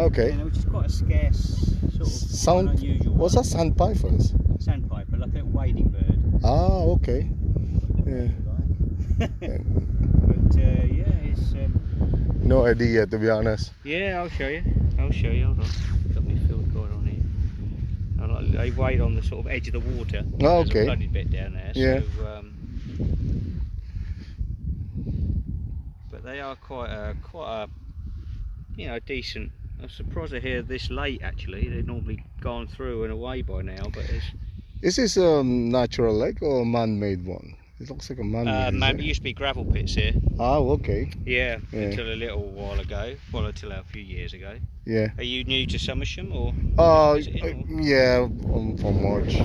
Okay. You know, which is quite a scarce sort of unusual. What's that? Sandpipers? Sandpiper, like a wading bird. Ah, okay. Yeah. But yeah, it's. No idea, to be honest. Yeah, I'll show you. Hold on. Got my field guide on here. They wade on the sort of edge of the water. Oh, okay. There's a flooded bit down there. Yeah. So, but they are quite a decent. I'm surprised they're here this late. Actually, they've normally gone through and away by now. But it's. Is this a natural lake or a man-made one? It looks like a man-made. It used to be gravel pits here. Oh, okay. Yeah, until a little while ago. Well, until a few years ago. Yeah. Are you new to Somersham or? Yeah, I'm from March.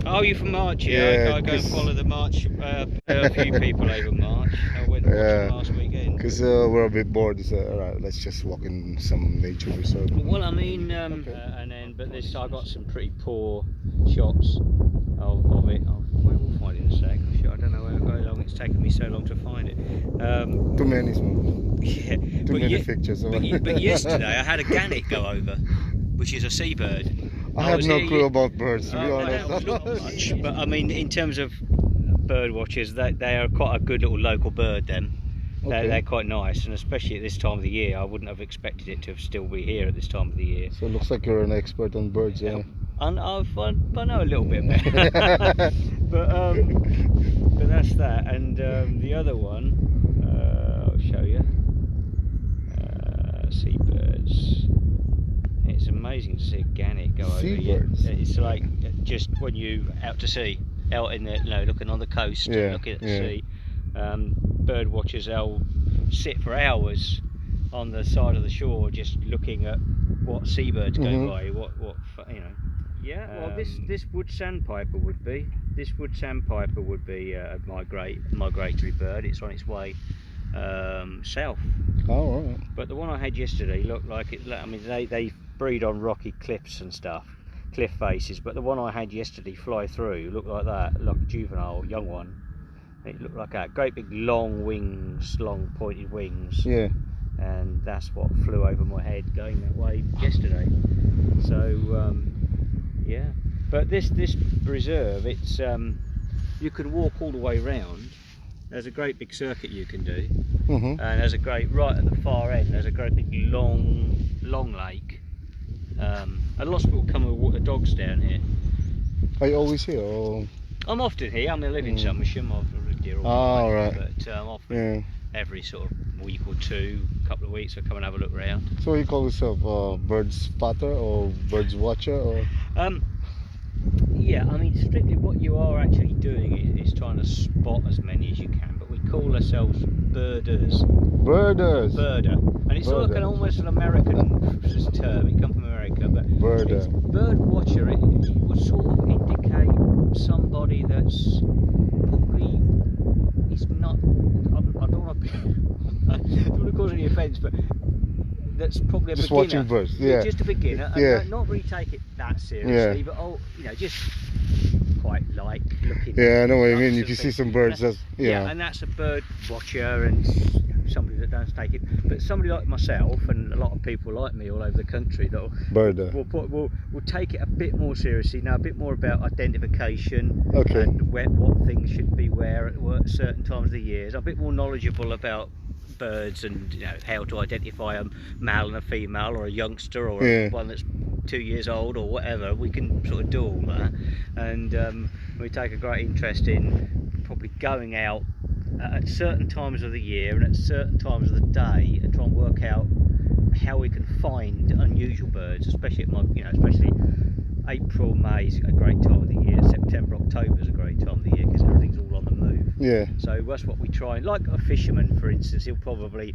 Oh, you're from March, yeah. I go and follow the March. A few people over March. I went watching last weekend. Because we're a bit bored, so alright, let's just walk in some nature reserve. Well, I mean, I got some pretty poor shots of it. We'll find it in a sec. I don't know how long it's taken me so long to find it. Too many small. Yeah. Too many pictures. But yesterday I had a gannet go over, which is a seabird. I have no clue about birds, to be honest. Not much, but I mean, in terms of bird watchers, they are quite a good little local bird. Them, they're quite nice, and especially at this time of the year, I wouldn't have expected it to still be here at this time of the year. So it looks like you're an expert on birds, yeah. I know a little bit about it. but that's that, and the other one, I'll show you. Seabirds. It's amazing to see a gannet go over. Seabirds. It's like just when you out to sea, out in the, looking on the coast, looking at the sea. Bird watchers, they'll sit for hours on the side of the shore, just looking at what seabirds go by. What Yeah. Well, this wood sandpiper would be. This wood sandpiper would be a migratory bird. It's on its way south. Oh, right. But the one I had yesterday looked like it. I mean, they breed on rocky cliffs and stuff, cliff faces. But the one I had yesterday fly through looked like that, like a juvenile young one. It looked like that. Great big long wings, long pointed wings. Yeah. And that's what flew over my head going that way yesterday. So yeah. But this reserve, it's you can walk all the way round. There's a great big circuit you can do, and there's right at the far end. There's a great big long lake, and lots of people come and walk the dogs down here. Are you always here? Or? I'm often here. I live in Somersham. I've lived here all my life, right. But I'm often every sort of week or two, couple of weeks, I come and have a look around. So you call yourself bird spotter or birds watcher, or? Yeah, I mean, strictly what you are actually doing is trying to spot as many as you can, but we call ourselves birders. Birders. Birder. And it's like almost an American term, it comes from America, but birder. Bird watcher, it would sort of indicate somebody that's probably, it's not, I don't want to cause any offence, but that's probably a just beginner. Watching birds, yeah. Just a beginner, and not really take it that seriously, but just quite like looking. Yeah, I know what you mean. If you see some birds, that's and that's a bird watcher and somebody that does take it. But somebody like myself and a lot of people like me all over the country that will take it a bit more seriously, know a bit more about identification and what things should be where at certain times of the year. A bit more knowledgeable about birds and how to identify a male and a female, or a youngster, or one that's 2 years old, or whatever. We can sort of do all that, and we take a great interest in probably going out at certain times of the year and at certain times of the day and try and work out how we can find unusual birds, especially especially April, May is a great time of the year. September, October is a great time of the year because everything's all on the move. Yeah. So that's what we try. Like a fisherman, for instance, he'll probably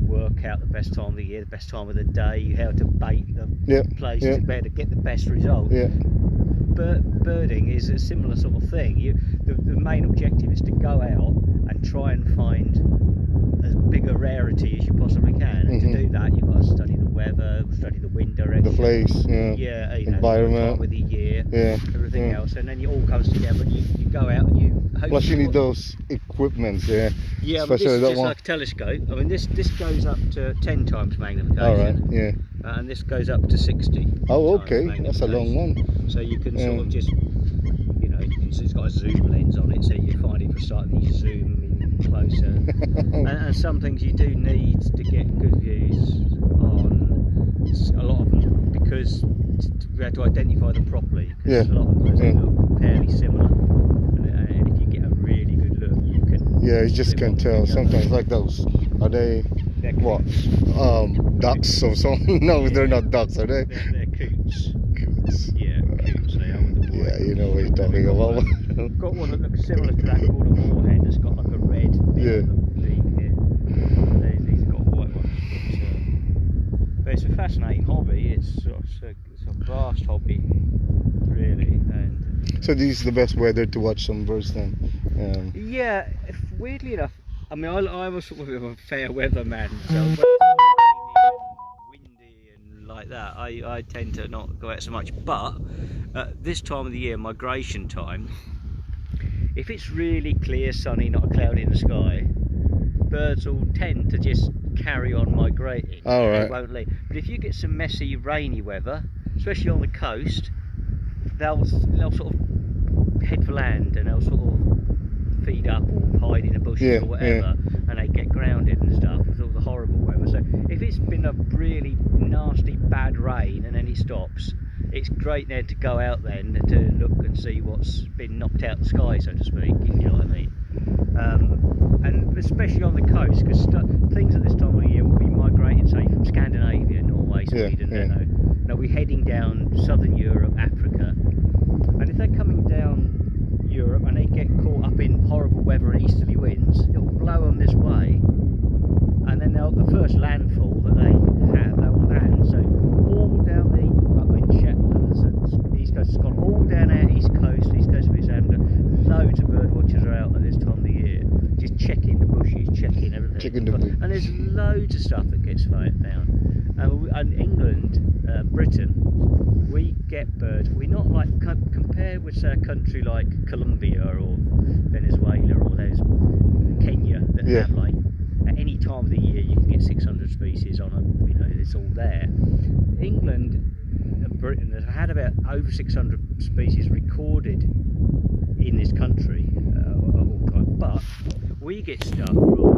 work out the best time of the year, the best time of the day, how to bait the places better to get the best result. Yeah. Birding is a similar sort of thing. The main objective is to go out and try and find as big a rarity as you possibly can. And to do that, you've got to study the weather, study the wind direction, the place, yeah, environment, the time of the year, yeah, everything else, and then it all comes together. And you go out and you. Plus, you need those equipments, Yeah, especially I mean, this is that just one. like a telescope. I mean, this goes up to 10 times magnification. All right, yeah. And this goes up to 60. Oh, okay, that's a long one. So you can sort of just, you know, it's got a zoom lens on it, so you find it for sight, you zoom in closer. and some things you do need to get good views on, a lot of them, because we have to identify them properly. Because a lot of those look fairly similar, and if you get a really good look, you can. Yeah, you just can tell sometimes. Like those, are they what? Ducks or something? No, they're not ducks, are they? They're coots. Coots. Yeah, coots. They are with the white. Yeah, you know what you're talking about. Got one that looks similar to that called a moorhen. That's got like a red bit on the beak here. These have got a white one. But it's a fascinating hobby. It's a vast hobby, really. And so this is the best weather to watch some birds then? Yeah, weirdly enough, I mean, I was sort of a fair weather man, so when it's windy and like that, I tend to not go out so much. But this time of the year, migration time, if it's really clear, sunny, not a cloud in the sky, birds will tend to just carry on migrating. All right. They won't leave. But if you get some messy, rainy weather, especially on the coast, they'll sort of head for land and they'll sort of feed up or hide in a bush or whatever, and they get grounded and stuff with all the horrible weather. So if it's been a really nasty bad rain and then it stops, it's great there to go out then to look and see what's been knocked out the sky, so to speak, if you know what I mean. And especially on the coast, because things at this time of year will be migrating, say, from Scandinavia, Norway, Sweden, they'll be heading down southern Europe, Africa, and if they're coming down Europe and they get caught up in horrible weather and easterly winds, it'll blow them this way, and then the first landfall that they have, they'll land. So all down the Shetlands and East Coast of Scotland, all down our East Coast of East Africa, loads of bird watchers are out at this time of the year, just checking the bushes, checking everything. And there's loads of stuff that gets found. And England, Britain, we get birds. We're not like, compared with say a country like Colombia or Venezuela or there's Kenya that have like at any time of the year you can get 600 species on a, you know, it's all there. England and Britain have had about over 600 species recorded in this country at all time, but we get stuff from